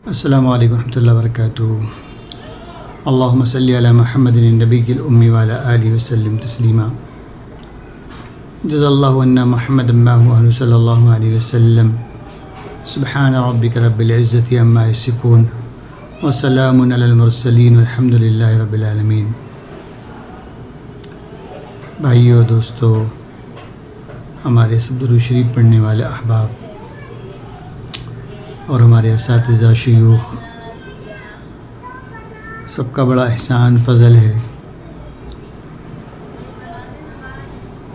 السلام علیکم ورحمۃ اللہ وبرکاتہ۔ اللہم صلی علی محمد النبی الأمی وعلی آلہ وسلم تسلیما۔ جزا اللہ عنا محمد ما هو اہل صلی اللہ علیہ وسلم۔ سبحان ربک رب العزۃ عما یصفون وسلام علی المرسلین والحمد للہ رب العالمین۔ بھائیو دوستو، ہمارے سب درود شریف پڑھنے والے احباب اور ہمارے اساتذہ شیوخ، سب کا بڑا احسان فضل ہے۔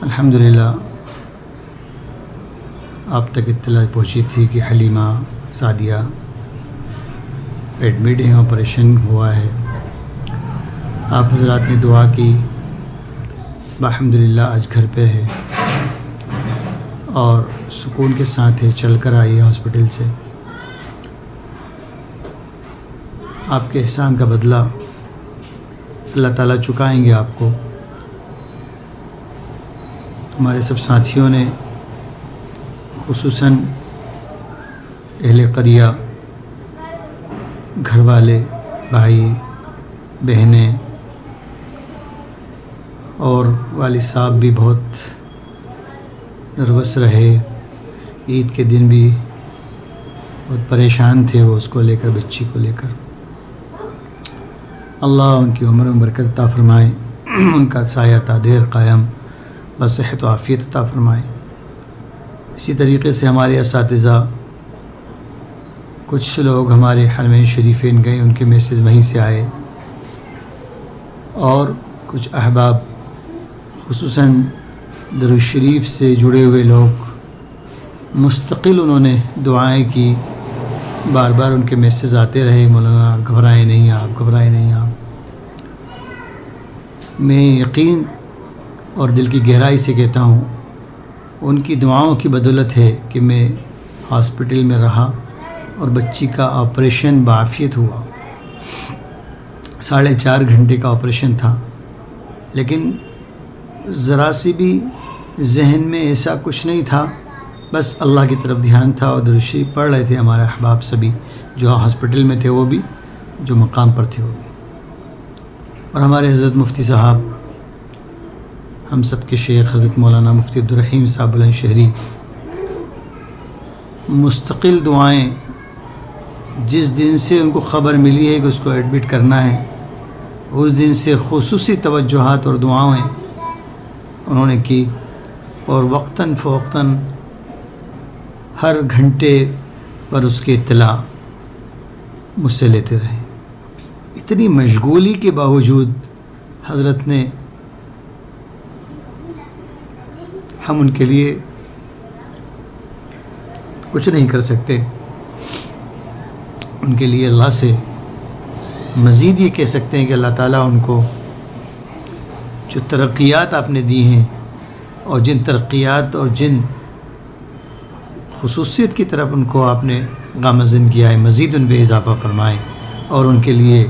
الحمدللہ آپ تک اطلاع پہنچی تھی کہ حلیمہ سعدیہ ایڈمٹ ہیں، آپریشن ہوا ہے۔ آپ حضرات نے دعا کی، الحمدللہ آج گھر پہ ہے اور سکون کے ساتھ ہے، چل کر آئی ہے ہاسپٹل سے۔ آپ کے احسان کا بدلہ اللہ تعالیٰ چکائیں گے آپ کو۔ ہمارے سب ساتھیوں نے، خصوصاً اہل قریہ، گھر والے، بھائی بہنیں اور والد صاحب بھی بہت نروس رہے۔ عید کے دن بھی بہت پریشان تھے وہ، اس کو لے کر، بچی کو لے کر۔ اللہ ان کی عمر میں برکت عطا فرمائے، ان کا سایہ تا دیر قائم و صحت و عافیت عطا فرمائے۔ اسی طریقے سے ہمارے اساتذہ، کچھ لوگ ہمارے حرمین شریفین گئے، ان کے میسیج وہیں سے آئے، اور کچھ احباب خصوصاً درود شریف سے جڑے ہوئے لوگ مستقل انہوں نے دعائیں کی، بار بار ان کے میسیج آتے رہے، مولانا گھبرائیں نہیں آپ، گھبرائیں نہیں آپ۔ میں یقین اور دل کی گہرائی سے کہتا ہوں، ان کی دعاؤں کی بدولت ہے کہ میں ہاسپٹل میں رہا اور بچی کا آپریشن بعافیت ہوا۔ 4.5 گھنٹے کا آپریشن تھا، لیکن ذرا سی بھی ذہن میں ایسا کچھ نہیں تھا، بس اللہ کی طرف دھیان تھا، اور درود شریف پڑھ رہے تھے ہمارے احباب سبھی جو ہاسپٹل میں تھے، وہ بھی جو مقام پر تھے وہ بھی۔ اور ہمارے حضرت مفتی صاحب، ہم سب کے شیخ حضرت مولانا مفتی عبدالرحیم صاحب بلند شہری، مستقل دعائیں، جس دن سے ان کو خبر ملی ہے کہ اس کو ایڈمٹ کرنا ہے، اس دن سے خصوصی توجہات اور دعائیں انہوں نے کی، اور وقتاً فوقتاً ہر گھنٹے پر اس کی اطلاع مجھ سے لیتے رہے۔ اتنی مشغولی کے باوجود حضرت نے، ہم ان کے لیے کچھ نہیں کر سکتے، ان کے لیے اللہ سے مزید یہ کہہ سکتے ہیں کہ اللہ تعالیٰ ان کو جو ترقیات آپ نے دی ہیں، اور جن ترقیات اور جن خصوصیت کی طرف ان کو آپ نے گامزن کیا ہے، مزید ان پہ اضافہ فرمائیں، اور ان کے لیے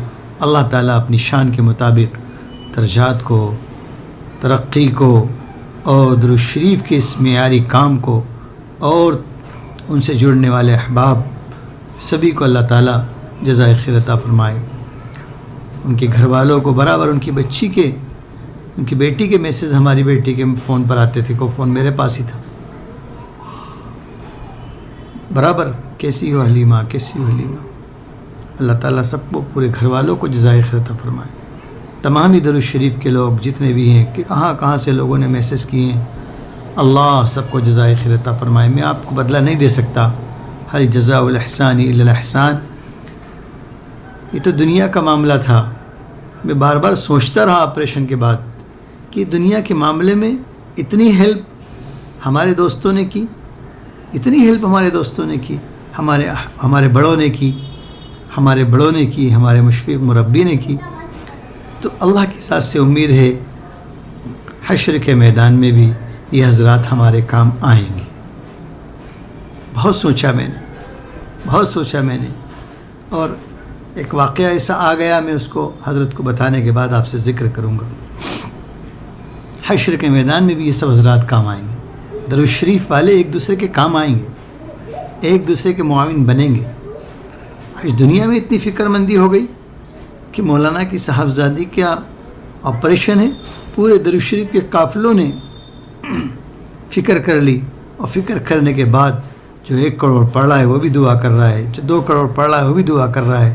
اللہ تعالیٰ اپنی شان کے مطابق درجات کو، ترقی کو، اور درود شریف کے اس معیاری کام کو، اور ان سے جڑنے والے احباب سبھی کو اللہ تعالیٰ جزائے خیر عطا فرمائے۔ ان کے گھر والوں کو برابر، ان کی بچی کے، ان کی بیٹی کے میسیج ہماری بیٹی کے فون پر آتے تھے، کو فون میرے پاس ہی تھا، برابر کیسی ہو حلیمہ، کیسی ہو حلیمہ۔ اللہ تعالیٰ سب کو، پورے گھر والوں کو جزائے خیر عطا فرمائے۔ تمام ہی درود شریف کے لوگ جتنے بھی ہیں، کہ کہاں کہاں سے لوگوں نے میسیج کیے ہیں، اللہ سب کو جزائے خیر عطا فرمائے۔ میں آپ کو بدلہ نہیں دے سکتا، حل جزاء الاحسان الا الاحسان۔ یہ تو دنیا کا معاملہ تھا۔ میں بار بار سوچتا رہا آپریشن کے بعد کہ دنیا کے معاملے میں اتنی ہیلپ ہمارے دوستوں نے کی، اتنی ہیلپ ہمارے دوستوں نے کی، ہمارے بڑوں نے کی، ہمارے مشفق مربی نے کی، تو اللہ کے ساتھ سے امید ہے حشر کے میدان میں بھی یہ حضرات ہمارے کام آئیں گے۔ بہت سوچا میں نے، اور ایک واقعہ ایسا آ گیا، میں اس کو حضرت کو بتانے کے بعد آپ سے ذکر کروں گا۔ حشر کے میدان میں بھی یہ سب حضرات کام آئیں گے، درود شریف والے ایک دوسرے کے کام آئیں گے، ایک دوسرے کے معاون بنیں گے۔ آج دنیا میں اتنی فکر مندی ہو گئی کہ مولانا کی صاحبزادی کا آپریشن ہے، پورے درود شریف کے قافلوں نے فکر کر لی، اور فکر کرنے کے بعد جو 1 کروڑ پڑھ رہا ہے وہ بھی دعا کر رہا ہے، جو 2 کروڑ پڑھ رہا ہے وہ بھی دعا کر رہا ہے،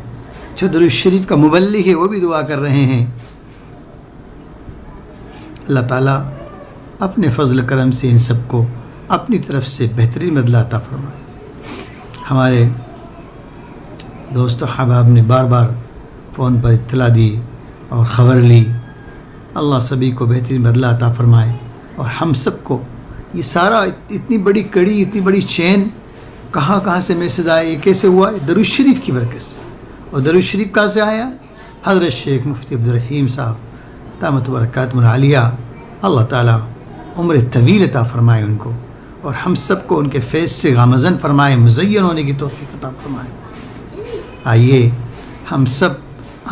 جو درود شریف کا مبلغ ہے وہ بھی دعا کر رہے ہیں۔ اللہ تعالیٰ اپنے فضل کرم سے ان سب کو اپنی طرف سے بہترین بدلہ عطا فرمائے۔ ہمارے دوست و احباب نے بار بار فون پر اطلاع دی اور خبر لی، اللہ سبھی کو بہترین بدلہ عطا فرمائے، اور ہم سب کو یہ سارا اتنی بڑی کڑی، اتنی بڑی چین کہاں سے میسج آیا، یہ کیسے ہوا ہے؟ درود شریف کی برکت سے۔ اور درود شریف کہاں سے آیا؟ حضرت شیخ مفتی عبدالرحیم صاحب دامت برکاتہم العالیہ، اللہ تعالیٰ عمر طویل عطا فرمائے ان کو، اور ہم سب کو ان کے فیض سے غامزن فرمائے، مزین ہونے کی توفیق عطا فرمائے۔ آئیے ہم سب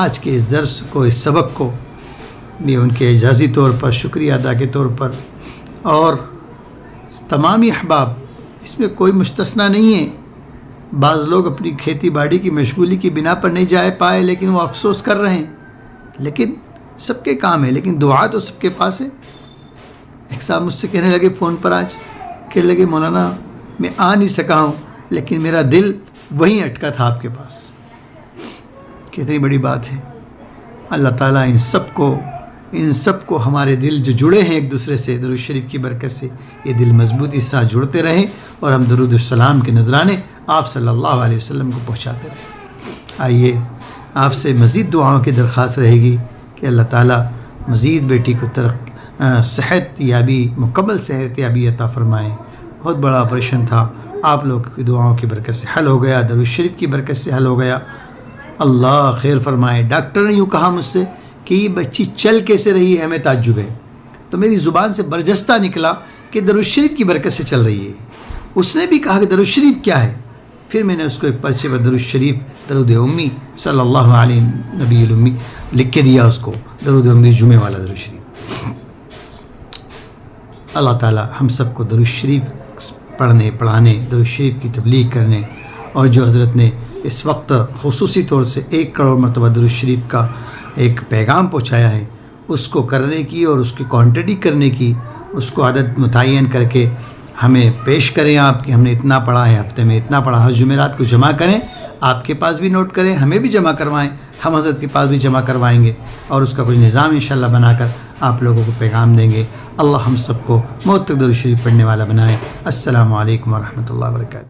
آج کے اس درس کو، اس سبق کو میں ان کے اعزازی طور پر شکریہ ادا کے طور پر، اور تمامی احباب، اس میں کوئی مستثنیٰ نہیں ہے، بعض لوگ اپنی کھیتی باڑی کی مشغولی کی بنا پر نہیں جائے پائے لیکن وہ افسوس کر رہے ہیں، لیکن سب کے کام ہے، لیکن دعا تو سب کے پاس ہے۔ ایک صاحب مجھ سے کہنے لگے فون پر آج، کہنے لگے مولانا میں آ نہیں سکا ہوں لیکن میرا دل وہیں اٹکا تھا آپ کے پاس۔ کتنی بڑی بات ہے۔ اللہ تعالیٰ ان سب کو ہمارے دل جو جڑے ہیں ایک دوسرے سے درود شریف کی برکت سے، یہ دل مضبوطی سے ساتھ جڑتے رہیں، اور ہم درود السلام کے نذرانے آپ صلی اللہ علیہ وسلم کو پہنچاتے رہیں۔ آئیے آپ سے مزید دعاؤں کی درخواست رہے گی کہ اللہ تعالیٰ مزید بیٹی کو صحت یابی، مکمل صحت یابی عطا فرمائیں۔ بہت بڑا آپریشن تھا، آپ لوگ کی دعاؤں کی برکت سے حل ہو گیا، درود شریف کی برکت سے حل ہو گیا۔ اللہ خیر فرمائے۔ ڈاکٹر نے یوں کہا مجھ سے کہ یہ بچی چل کیسے رہی ہے، ہمیں تعجب ہے، تو میری زبان سے برجستہ نکلا کہ درود شریف کی برکت سے چل رہی ہے۔ اس نے بھی کہا کہ درود شریف کیا ہے، پھر میں نے اس کو ایک پرچے پر درود شریف، درود امی صلی اللہ علیہ نبی الامی لکھ کے دیا، اس کو درود امی جمعے والا درود شریف۔ اللہ تعالیٰ ہم سب کو درود شریف پڑھنے، پڑھانے، درود شریف کی تبلیغ کرنے، اور جو حضرت نے اس وقت خصوصی طور سے 1 کروڑ مرتبہ درود شریف کا ایک پیغام پہنچایا ہے، اس کو کرنے کی اور اس کی کوانٹٹی کرنے کی، اس کو عدد متعین کر کے ہمیں پیش کریں آپ کہ ہم نے اتنا پڑھا ہے، ہفتے میں اتنا پڑھا۔ ہر جمعرات کو جمع کریں، آپ کے پاس بھی نوٹ کریں، ہمیں بھی جمع کروائیں، ہم حضرت کے پاس بھی جمع کروائیں گے، اور اس کا کچھ نظام انشاءاللہ بنا کر آپ لوگوں کو پیغام دیں گے۔ اللہ ہم سب کو موت تک درود شریف پڑھنے والا بنائے۔ السلام علیکم ورحمۃ اللہ وبرکاتہ۔